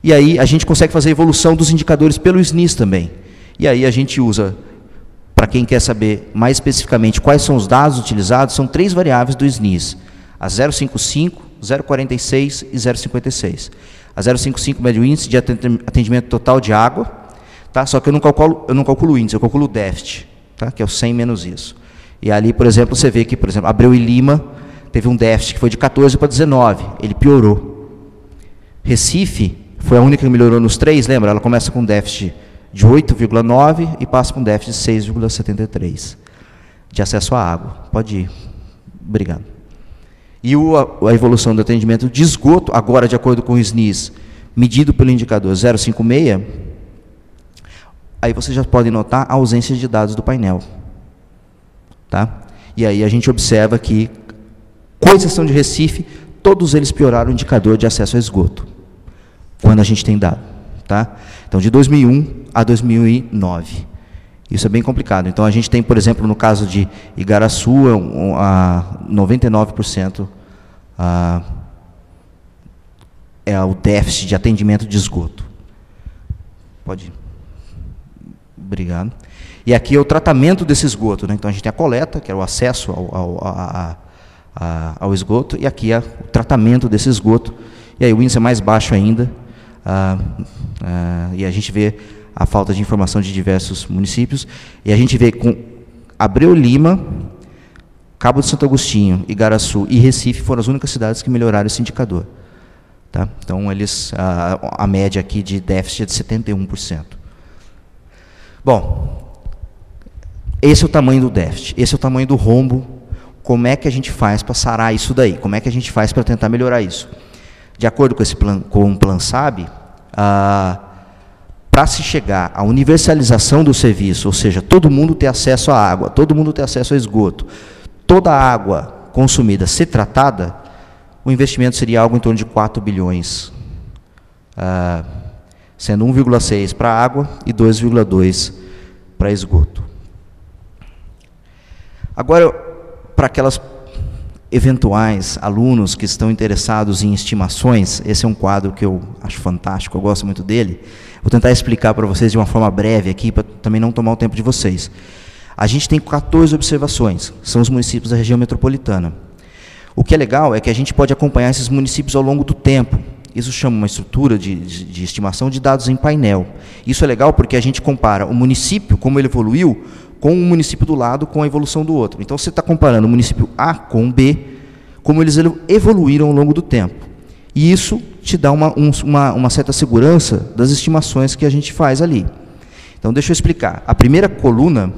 E aí a gente consegue fazer a evolução dos indicadores pelo SNIS também. E aí a gente usa, para quem quer saber mais especificamente quais são os dados utilizados, são 3 variáveis do SNIS, a 0,55, 0,46 e 0,56. A 0,55 mede o índice de atendimento total de água, tá? Só que eu não calculo o índice, eu calculo o déficit, tá? Que é o 100 menos isso. E ali, por exemplo, você vê que, por exemplo, Abreu e Lima teve um déficit que foi de 14 para 19, ele piorou. Recife foi a única que melhorou nos 3, lembra? Ela começa com um déficit de 8,9 e passa para um déficit de 6,73 de acesso à água. Pode ir. Obrigado. E a evolução do atendimento de esgoto, agora de acordo com o SNIS, medido pelo indicador 0,56, aí vocês já podem notar a ausência de dados do painel. Tá? E aí a gente observa que, com exceção de Recife, todos eles pioraram o indicador de acesso a esgoto, quando a gente tem dado. Tá? Então, de 2001 a 2009. Isso é bem complicado. Então, a gente tem, por exemplo, no caso de Igaraçu, 99% é o déficit de atendimento de esgoto. Pode ir. Obrigado. E aqui é o tratamento desse esgoto, né? Então, a gente tem a coleta, que é o acesso ao esgoto, e aqui é o tratamento desse esgoto. E aí o índice é mais baixo ainda, e a gente vê a falta de informação de diversos municípios, e a gente vê com Abreu Lima, Cabo de Santo Agostinho, Igaraçu e Recife foram as únicas cidades que melhoraram esse indicador. Tá? Então, a média aqui de déficit é de 71%. Bom, esse é o tamanho do déficit, esse é o tamanho do rombo. Como é que a gente faz para sarar isso daí? Como é que a gente faz para tentar melhorar isso? De acordo com esse plano, com o Plan SAB, para se chegar à universalização do serviço, ou seja, todo mundo ter acesso à água, todo mundo ter acesso ao esgoto, toda a água consumida ser tratada, o investimento seria algo em torno de 4 bilhões, sendo 1,6 para água e 2,2 para esgoto. Agora, para aquelas eventuais alunos que estão interessados em estimações, esse é um quadro que eu acho fantástico, eu gosto muito dele. Vou tentar explicar para vocês de uma forma breve aqui, para também não tomar o tempo de vocês. A gente tem 14 observações, são os municípios da região metropolitana. O que é legal é que a gente pode acompanhar esses municípios ao longo do tempo. Isso chama uma estrutura de estimação de dados em painel. Isso é legal porque a gente compara o município, como ele evoluiu, com o município do lado, com a evolução do outro. Então, você está comparando o município A com o B, como eles evoluíram ao longo do tempo. E isso te dá uma certa segurança das estimações que a gente faz ali. Então, deixa eu explicar. A primeira coluna,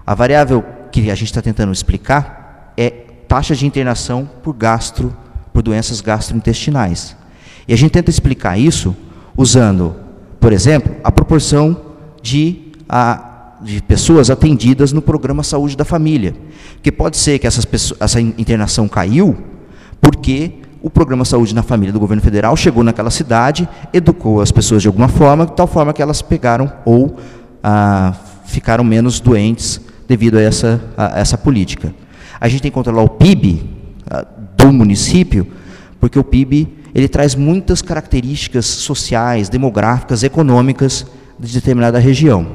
a variável que a gente está tentando explicar é taxa de internação por doenças gastrointestinais. E a gente tenta explicar isso usando, por exemplo, a proporção de pessoas atendidas no programa Saúde da Família. Porque pode ser que essa internação caiu porque o programa Saúde na Família do governo federal chegou naquela cidade, educou as pessoas de alguma forma, de tal forma que elas pegaram ou ficaram menos doentes devido a essa política. A gente tem que controlar o PIB do município, porque o PIB ele traz muitas características sociais, demográficas, econômicas de determinada região.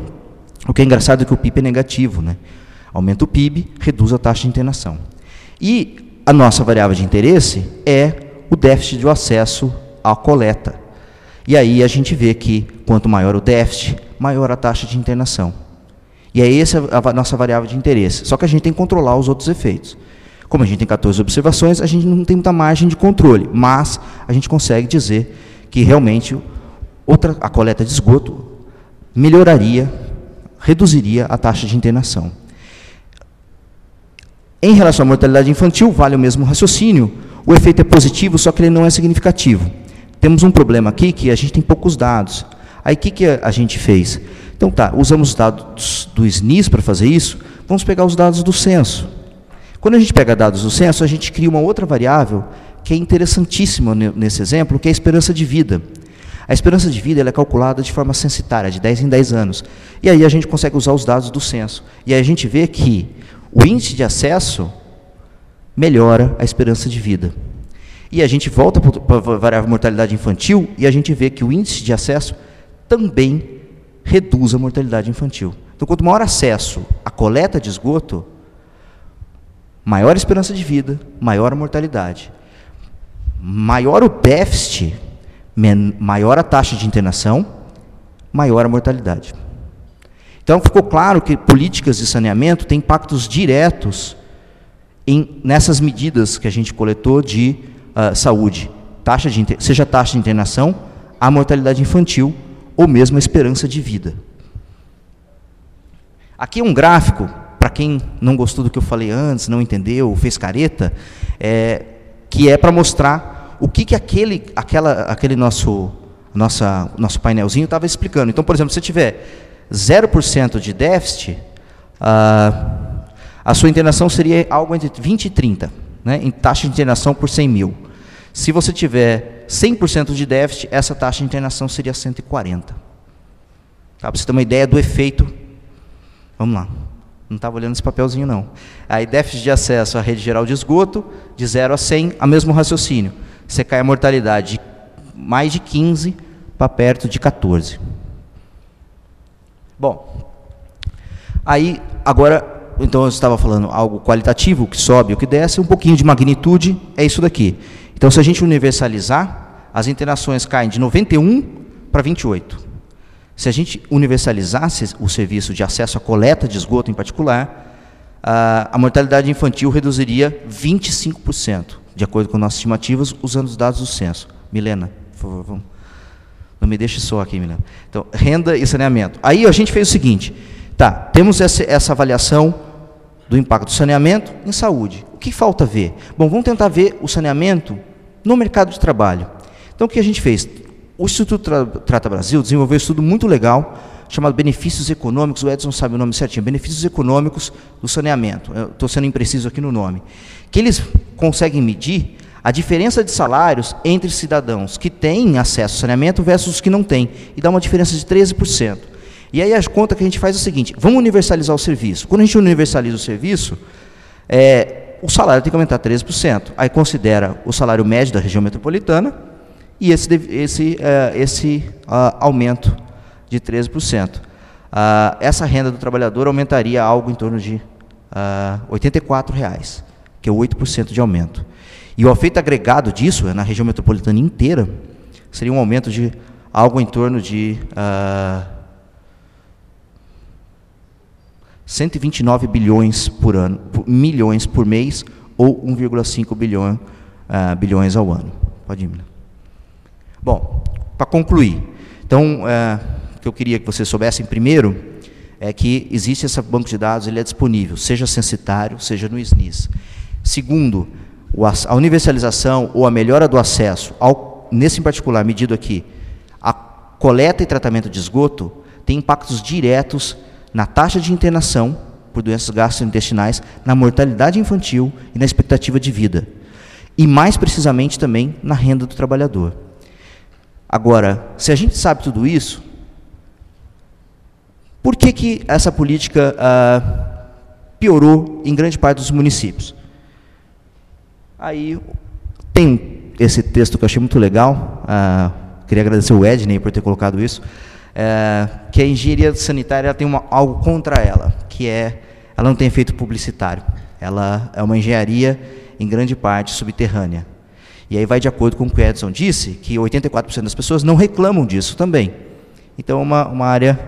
O que é engraçado é que o PIB é negativo, né? Aumenta o PIB, reduz a taxa de internação. E a nossa variável de interesse é o déficit de acesso à coleta. E aí a gente vê que quanto maior o déficit, maior a taxa de internação. E é essa a nossa variável de interesse. Só que a gente tem que controlar os outros efeitos. Como a gente tem 14 observações, a gente não tem muita margem de controle, mas a gente consegue dizer que realmente a coleta de esgoto melhoraria, reduziria a taxa de internação. Em relação à mortalidade infantil, vale o mesmo raciocínio, o efeito é positivo, só que ele não é significativo. Temos um problema aqui que a gente tem poucos dados. Aí o que a gente fez? Então tá, usamos os dados do SNIS para fazer isso, vamos pegar os dados do censo. Quando a gente pega dados do censo, a gente cria uma outra variável que é interessantíssima nesse exemplo, que é a esperança de vida. A esperança de vida ela é calculada de forma censitária, de 10 em 10 anos. E aí a gente consegue usar os dados do censo. E aí a gente vê que o índice de acesso melhora a esperança de vida. E a gente volta para a variável mortalidade infantil e a gente vê que o índice de acesso também reduz a mortalidade infantil. Então, quanto maior acesso à coleta de esgoto, maior a esperança de vida, maior a mortalidade. Maior o déficit, maior a taxa de internação, maior a mortalidade. Então, ficou claro que políticas de saneamento têm impactos diretos nessas medidas que a gente coletou de saúde, seja a taxa de internação, a mortalidade infantil ou mesmo a esperança de vida. Aqui é um gráfico, para quem não gostou do que eu falei antes, não entendeu, fez careta, que é para mostrar o que aquele nosso painelzinho estava explicando. Então, por exemplo, se tiver 0% de déficit, a sua internação seria algo entre 20 e 30, né, em taxa de internação por 100 mil. Se você tiver 100% de déficit, essa taxa de internação seria 140. Tá, para você ter uma ideia do efeito. Vamos lá. Não estava olhando esse papelzinho, não. Aí, déficit de acesso à rede geral de esgoto, de 0 a 100, a mesmo raciocínio. Você cai a mortalidade de mais de 15 para perto de 14. Bom, aí, agora, então eu estava falando algo qualitativo, o que sobe, o que desce, um pouquinho de magnitude, é isso daqui. Então, se a gente universalizar, as internações caem de 91 para 28. Se a gente universalizasse o serviço de acesso à coleta de esgoto em particular, a mortalidade infantil reduziria 25%, de acordo com nossas estimativas, usando os dados do censo. Milena, por favor, vamos. Não me deixe só aqui, Milena. Então, renda e saneamento. Aí a gente fez o seguinte, tá, temos essa avaliação do impacto do saneamento em saúde. O que falta ver? Bom, vamos tentar ver o saneamento no mercado de trabalho. Então, o que a gente fez? O Instituto Trata Brasil desenvolveu um estudo muito legal, chamado Benefícios Econômicos, o Edson sabe o nome certinho, Benefícios Econômicos do Saneamento. Eu estou sendo impreciso aqui no nome. Que eles conseguem medir a diferença de salários entre cidadãos que têm acesso ao saneamento versus os que não têm, e dá uma diferença de 13%. E aí a conta que a gente faz é o seguinte, vamos universalizar o serviço. Quando a gente universaliza o serviço, o salário tem que aumentar 13%. Aí considera o salário médio da região metropolitana e esse aumento de 13%. Essa renda do trabalhador aumentaria algo em torno de R$ 84,00, que é 8% de aumento. E o efeito agregado disso, na região metropolitana inteira, seria um aumento de algo em torno de 129 bilhões por ano, milhões por mês, ou 1,5 bilhões ao ano. Pode ir, Milena. Bom, para concluir, então, o que eu queria que vocês soubessem primeiro é que existe esse banco de dados, ele é disponível, seja censitário, seja no SNIS. Segundo, a universalização ou a melhora do acesso, nesse em particular, medido aqui, a coleta e tratamento de esgoto, tem impactos diretos na taxa de internação por doenças gastrointestinais, na mortalidade infantil e na expectativa de vida. E, mais precisamente, também na renda do trabalhador. Agora, se a gente sabe tudo isso, por que essa política piorou em grande parte dos municípios? Aí tem esse texto que eu achei muito legal, queria agradecer o Edney por ter colocado isso, que a engenharia sanitária ela tem algo contra ela, que ela não tem efeito publicitário. Ela é uma engenharia, em grande parte, subterrânea. E aí vai de acordo com o que o Edson disse, que 84% das pessoas não reclamam disso também. Então, é uma área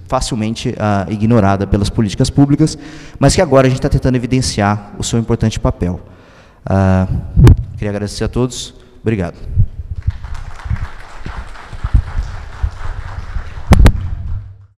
facilmente ignorada pelas políticas públicas, mas que agora a gente está tentando evidenciar o seu importante papel. Queria agradecer a todos. Obrigado.